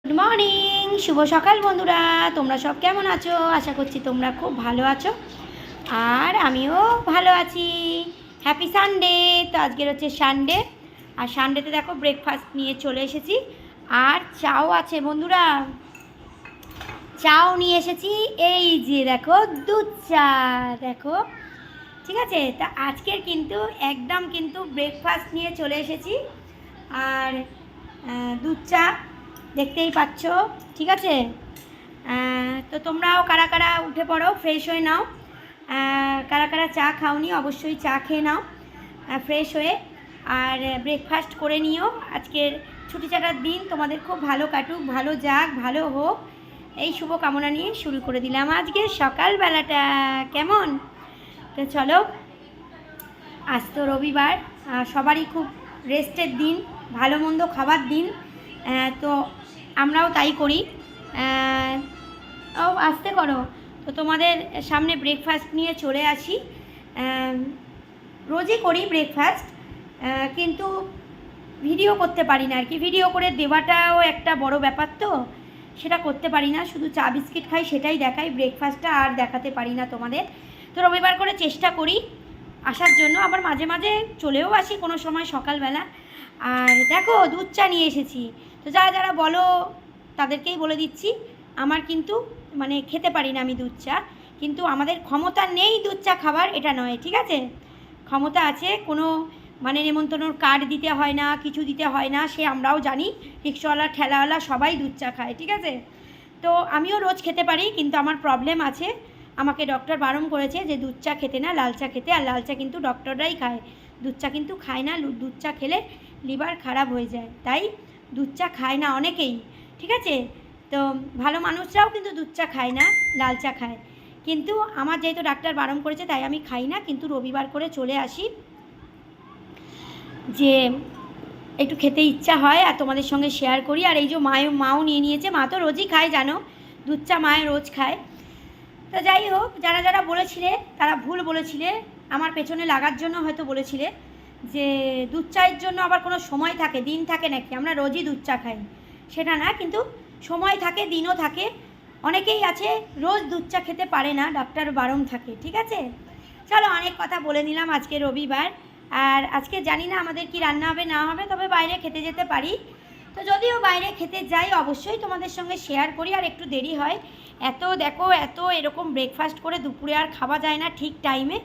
Good morning, শুভ সকাল বন্ধুরা। তোমরা সব কেমন আছো? আশা করছি তোমরা খুব ভালো আছো, আর আমিও ভালো আছি। Happy Sunday. তো আজকের হচ্ছে সানডে, আর সানডেতে দেখো ব্রেকফাস্ট নিয়ে চলে এসেছি, আর চাও আছে বন্ধুরা। চাও নিয়ে এসেছি, এই যে দেখো দুধ চা, দেখো। ঠিক আছে, তা আজকের কিন্তু একদম কিন্তু ব্রেকফাস্ট নিয়ে চলে এসেছি, আর দুধ চা দেখতেই পাচ্ছ। ঠিক আছে, তো তোমরাও কারা কারা উঠে পড়ো, ফ্রেশ হয়ে নাও। কারা কারা চা খাওনি অবশ্যই চা খেয়ে নাও ফ্রেশ হয়ে, আর ব্রেকফাস্ট করে নিও। আজকের ছুটি ছাটার দিন তোমাদের খুব ভালো কাটুক, ভালো যাক, ভালো হোক, এই শুভ কামনা নিয়ে শুরু করে দিলাম আজকে সকালবেলাটা। কেমন? তো চলো, আজ তো রবিবার, সবারই খুব রেস্টের দিন, ভালো মন্দ খাবার দিন। তো আমরাও তাই করি। ও আসতে করো, তো তোমাদের সামনে ব্রেকফাস্ট নিয়ে চলে আসি। রোজই করি ব্রেকফাস্ট, কিন্তু ভিডিও করতে পারি না আর কি। ভিডিও করে দেওয়াটাও একটা বড় ব্যাপার, তো সেটা করতে পারি না। শুধু চা বিস্কিট খাই, সেটাই দেখাই, ব্রেকফাস্টটা আর দেখাতে পারি না তোমাদের। তো রবিবার করে চেষ্টা করি আসার জন্য, আবার মাঝে মাঝে চলেও আসি কোনো সময় সকালবেলা। আর দেখো দুধ চা নিয়ে এসেছি, তো যারা যারা বলো তাদেরকেই বলে দিচ্ছি, আমার কিন্তু মানে খেতে পারি না আমি দুধ চা, কিন্তু আমাদের ক্ষমতা নেই দুধ চা খাবার এটা নয়, ঠিক আছে? ক্ষমতা আছে, কোনো মানে নেমন্তন্নর কার্ড দিতে হয় না, কিছু দিতে হয় না, সে আমরাও জানি। রিক্সাওয়ালা ঠেলাওয়ালা সবাই দুধ চা খায়, ঠিক আছে? তো আমিও রোজ খেতে পারি, কিন্তু আমার প্রবলেম আছে। আমাকে ডক্টর বারণ করেছে যে দুধ চা খেতে না, লাল চা খেতে। আর লাল চা কিন্তু ডক্টররাই খায়, দুধ চা কিন্তু খায় না। দুধ চা খেলে লিভার খারাপ হয়ে যায়, তাই দুধ চা খায় না অনেকেই, ঠিক আছে? তো ভালো মানুষরাও কিন্তু দুধ চা খায় না, লাল চা খায়। কিন্তু আমার যেহেতু ডাক্তার বারণ করেছে, তাই আমি খাই না, কিন্তু রবিবার করে চলে আসি, যে একটু খেতে ইচ্ছা হয় আর তোমাদের সঙ্গে শেয়ার করি। আর এই যে মাও নিয়ে নিয়েছে, মা তো রোজই খায় জানো, দুধ চা মায়ে রোজ খায়। তো যাই হোক, যারা যারা বলেছিলে তারা ভুল বলেছিলে, আমার পেছনে লাগার জন্য হয়তো বলেছিলে যে দুধ চায়ের জন্য আবার কোনো সময় থাকে, দিন থাকে নাকি, আমরা রোজই দুধ চা খাই, সেটা না। কিন্তু সময় থাকে, দিনও থাকে। অনেকেই আছে রোজ দুধ চা খেতে পারে না, ডাক্তার বারণ থাকে, ঠিক আছে? চলো, অনেক কথা বলে নিলাম। আজকে রবিবার, আর আজকে জানি না আমাদের কি রান্না হবে না হবে, তবে বাইরে খেতে যেতে পারি। তো যদিও বাইরে খেতে যাই, অবশ্যই তোমাদের সঙ্গে শেয়ার করি। আর একটু দেরি হয়, এত দেখো, এত এরকম ব্রেকফাস্ট করে দুপুরে আর খাওয়া যায় না ঠিক টাইমে।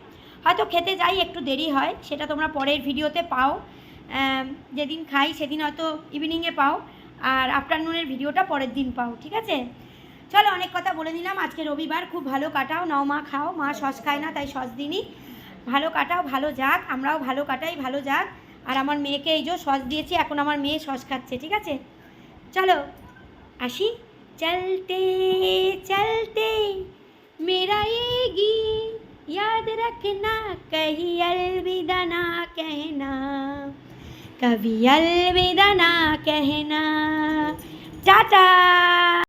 হয়তো খেতে যাই, একটু দেরি হয়, সেটা তোমরা পরের ভিডিওতে পাও। যেদিন খাই সেদিন হয়তো ইভিনিংয়ে পাও, আর আফটারনুনের ভিডিওটা পরের দিন পাও, ঠিক আছে? চলো, অনেক কথা বলে নিলাম। আজকে রবিবার, খুব ভালো কাটাও, নাও মা খাও। মা সস খায় না, তাই সস দিনই। ভালো কাটাও, ভালো যাক, আমরাও ভালো কাটাই, ভালো যাক। আর আমার মেয়েকে এই যে সস দিয়েছি, এখন আমার মেয়ে সস খাচ্ছে, ঠিক আছে? চলো আসি। চলতে চলতে मेरा ये गीत याद रखना, कहीं अलविदा ना कहना, कभी अलविदा ना कहना। टाटा।